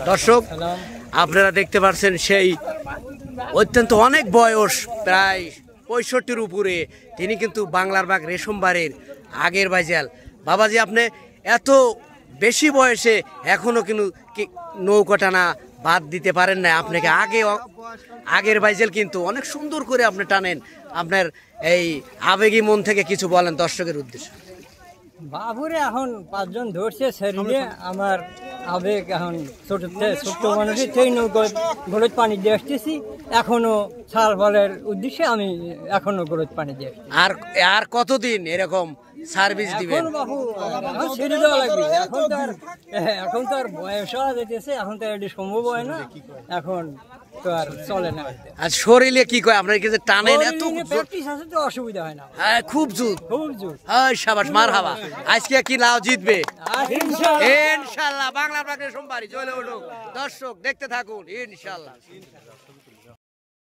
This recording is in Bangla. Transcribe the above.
দর্শক আপনারা দেখতে পাচ্ছেন সেই অত্যন্ত অনেক বয়স প্রায় 65-র উপরে তিনি কিন্তু বাংলার বাগ রেশমবাড়ির আগের বাইজাল। বাবাজি আপনি এত বেশি বয়সে এখনো কিন্তু নৌকা টানা বাদ দিতে পারেন না। আপনাকে আগের বাইজেল কিন্তু অনেক সুন্দর করে আপনি টানেন। আপনার এই আবেগী মন থেকে কিছু বলেন দর্শকের উদ্দেশ্যে। বাবুরে এখন 5 জন ধরছে শরীরে আমার আবেগ এখন ছোট মানুষের সেই নৌকোয় গরুজ পানি দিয়ে আসতেছি এখনো ছাল ফলের উদ্দেশ্যে আমি এখনো গরুজ পানি দিয়ে আসছি। আর কতদিন এরকম সার্ভিস দিবেন? বাবু ছেড়ে দেওয়া লাগবে। এখন তো আর বয়স হওয়া যেতেছে, এখন তো এটি সম্ভব হয় না, এখন তো আর চলে না। আর শরীরে কি কয় আপনার কাছে টানেন? এত প্র্যাকটিস আছে তো অসুবিধা হয় না। হ্যাঁ খুব জোর, খুব জোর। শাবাশ মারহাবা। আজকে কি লাউ জিতবে? ইনশাআল্লাহ। বাংলা বাগ রেশমবাড়ি জ্বলে উঠুক। দর্শক দেখতে থাকুন ইনশাআল্লাহ।